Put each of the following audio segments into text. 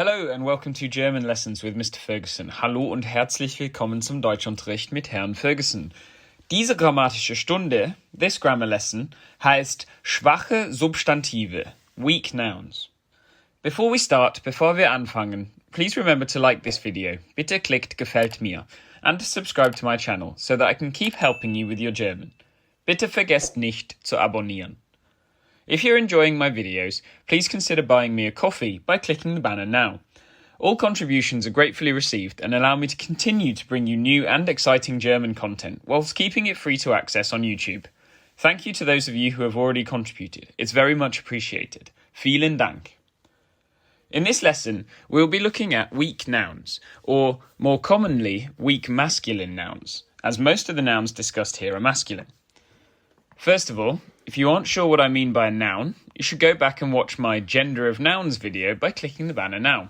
Hello and welcome to German Lessons with Mr. Ferguson. Hallo und herzlich willkommen zum Deutschunterricht mit Herrn Ferguson. Diese grammatische Stunde, this grammar lesson, heißt schwache Substantive, weak nouns. Before wir anfangen, please remember to like this video. Bitte klickt gefällt mir and to subscribe to my channel so that I can keep helping you with your German. Bitte vergesst nicht zu abonnieren. If you're enjoying my videos, please consider buying me a coffee by clicking the banner now. All contributions are gratefully received and allow me to continue to bring you new and exciting German content whilst keeping it free to access on YouTube. Thank you to those of you who have already contributed. It's very much appreciated. Vielen Dank. In this lesson, we'll be looking at weak nouns, or more commonly, weak masculine nouns, as most of the nouns discussed here are masculine. First of all, if you aren't sure what I mean by a noun, you should go back and watch my Gender of Nouns video by clicking the banner now.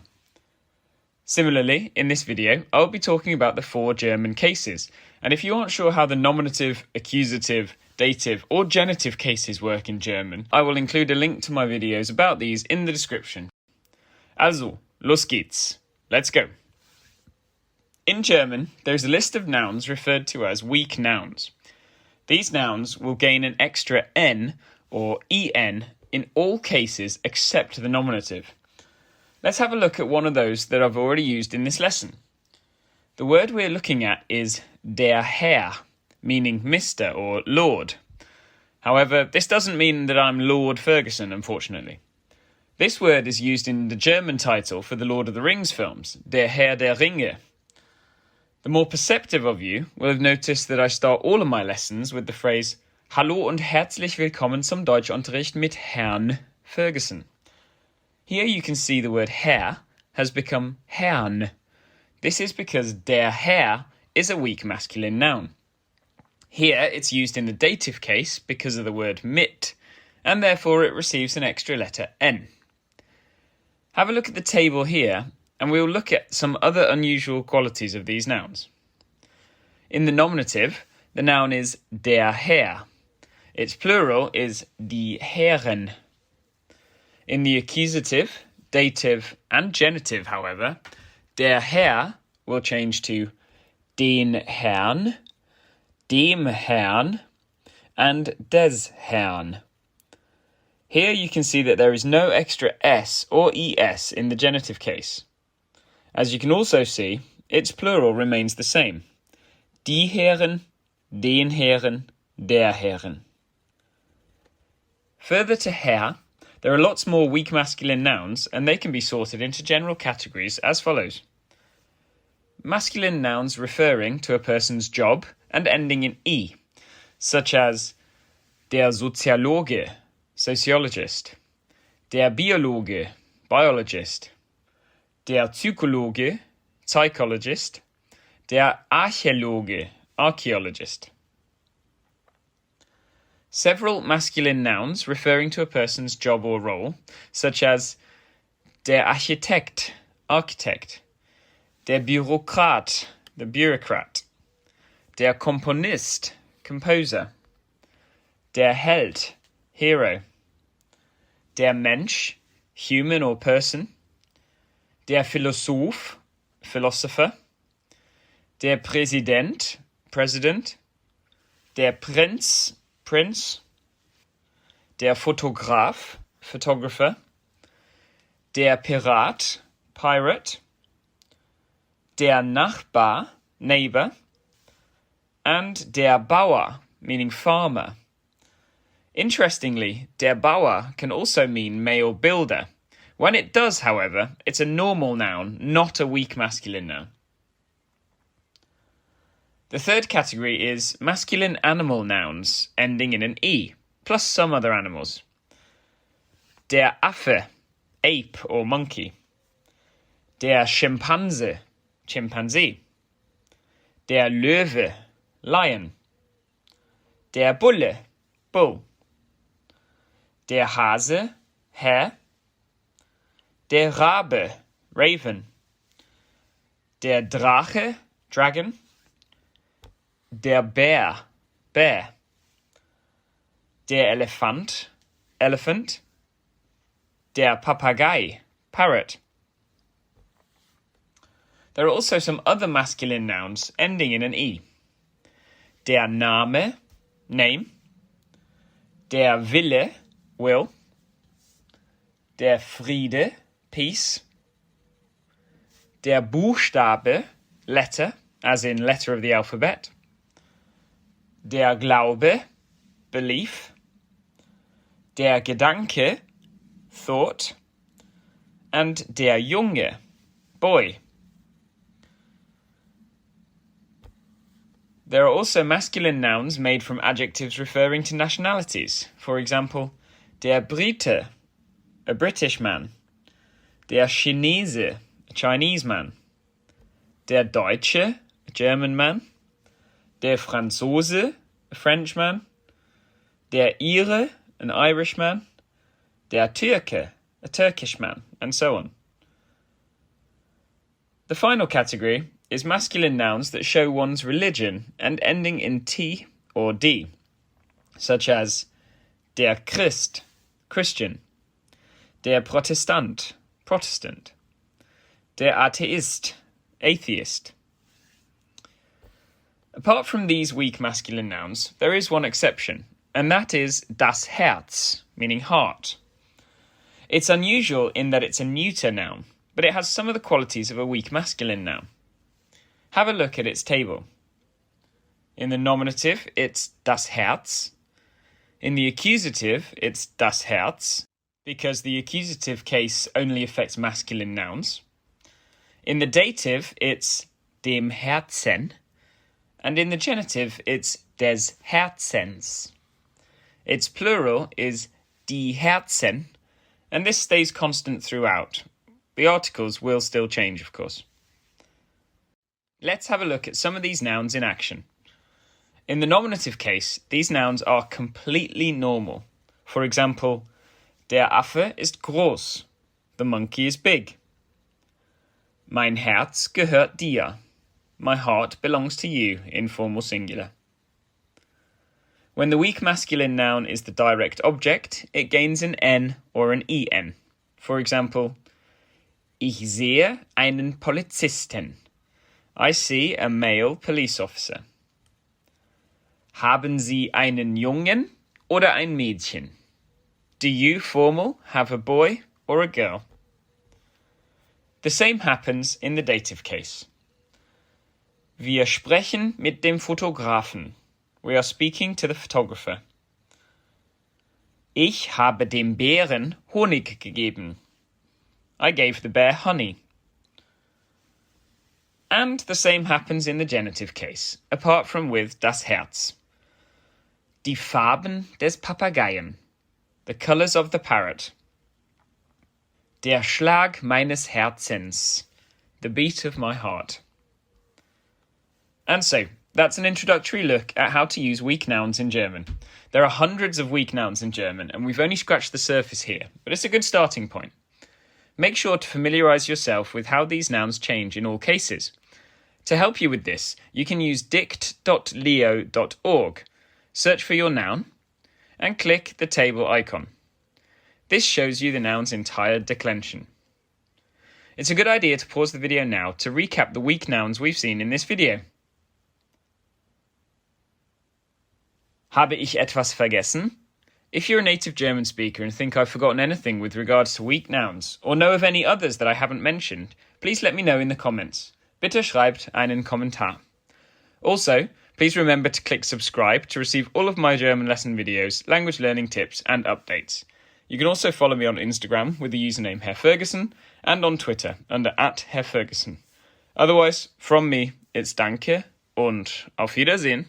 Similarly, in this video, I'll be talking about the 4 German cases, and if you aren't sure how the nominative, accusative, dative or genitive cases work in German, I will include a link to my videos about these in the description. Also, los geht's. Let's go. In German, there's a list of nouns referred to as weak nouns. These nouns will gain an extra n or en in all cases except the nominative. Let's have a look at one of those that I've already used in this lesson. The word we're looking at is der Herr, meaning Mr. or Lord. However, this doesn't mean that I'm Lord Ferguson, unfortunately. This word is used in the German title for the Lord of the Rings films, Der Herr der Ringe. The more perceptive of you will have noticed that I start all of my lessons with the phrase Hallo und herzlich willkommen zum Deutschunterricht mit Herrn Ferguson. Here you can see the word Herr has become Herrn. This is because der Herr is a weak masculine noun. Here it's used in the dative case because of the word mit, and therefore it receives an extra letter n. Have a look at the table here, and we'll look at some other unusual qualities of these nouns. In the nominative, the noun is der Herr. Its plural is die Herren. In the accusative, dative and genitive, however, der Herr will change to den Herrn, dem Herrn, and des Herrn. Here you can see that there is no extra s or es in the genitive case. As you can also see, its plural remains the same. Die Herren, den Herren, der Herren. Further to Herr, there are lots more weak masculine nouns, and they can be sorted into general categories as follows. Masculine nouns referring to a person's job and ending in e, such as der Soziologe, sociologist, der Biologe, biologist, der Psychologe, psychologist, der Archäologe, archaeologist. Several masculine nouns referring to a person's job or role, such as der Architekt, architect, der Bürokrat, the bureaucrat, der Komponist, composer, der Held, hero, der Mensch, human or person, der Philosoph, philosopher, der Präsident, president, der Prinz, prince, der Fotograf, photographer, der Pirat, pirate, der Nachbar, neighbor, and der Bauer, meaning farmer. Interestingly, der Bauer can also mean male builder. When it does, however, it's a normal noun, not a weak masculine noun. The third category is masculine animal nouns ending in an e, plus some other animals. Der Affe, ape or monkey. Der Schimpanse, chimpanzee. Der Löwe, lion. Der Bulle, bull. Der Hase, hare. Der Rabe, raven. Der Drache, dragon. Der Bär, bear. Der Elefant, elephant. Der Papagei, parrot. There are also some other masculine nouns ending in an E. Der Name, name. Der Wille, will. Der Friede, peace. Der Buchstabe, letter, as in letter of the alphabet. Der Glaube, belief. Der Gedanke, thought. And der Junge, boy. There are also masculine nouns made from adjectives referring to nationalities. For example, der Brite, a British man. Der Chinese, a Chinese man. Der Deutsche, a German man. Der Franzose, a French man. Der Ire, an Irish man. Der Türke, a Turkish man, and so on. The final category is masculine nouns that show one's religion and ending in T or D, such as der Christ, Christian, der Protestant, Protestant, der Atheist, atheist. Apart from these weak masculine nouns, there is one exception, and that is das Herz, meaning heart. It's unusual in that it's a neuter noun, but it has some of the qualities of a weak masculine noun. Have a look at its table. In the nominative, it's das Herz. In the accusative, it's das Herz, because the accusative case only affects masculine nouns. In the dative, it's dem Herzen. And in the genitive, it's des Herzens. Its plural is die Herzen, and this stays constant throughout. The articles will still change, of course. Let's have a look at some of these nouns in action. In the nominative case, these nouns are completely normal. For example, der Affe ist groß. The monkey is big. Mein Herz gehört dir. My heart belongs to you, informal singular. When the weak masculine noun is the direct object, it gains an N or an EN. For example, ich sehe einen Polizisten. I see a male police officer. Haben Sie einen Jungen oder ein Mädchen? Do you, formal, have a boy or a girl? The same happens in the dative case. Wir sprechen mit dem Fotografen. We are speaking to the photographer. Ich habe dem Bären Honig gegeben. I gave the bear honey. And the same happens in the genitive case, apart from with das Herz. Die Farben des Papageien. The colours of the parrot. Der Schlag meines Herzens. The beat of my heart. And so, that's an introductory look at how to use weak nouns in German. There are hundreds of weak nouns in German, and we've only scratched the surface here, but it's a good starting point. Make sure to familiarise yourself with how these nouns change in all cases. To help you with this, you can use dict.leo.org, search for your noun, and click the table icon. This shows you the noun's entire declension. It's a good idea to pause the video now to recap the weak nouns we've seen in this video. Habe ich etwas vergessen? If you're a native German speaker and think I've forgotten anything with regards to weak nouns, or know of any others that I haven't mentioned, please let me know in the comments. Bitte schreibt einen Kommentar. Also, please remember to click subscribe to receive all of my German lesson videos, language learning tips and updates. You can also follow me on Instagram with the username Herr Ferguson and on Twitter under @Herr Ferguson. Otherwise, from me, it's danke und auf Wiedersehen.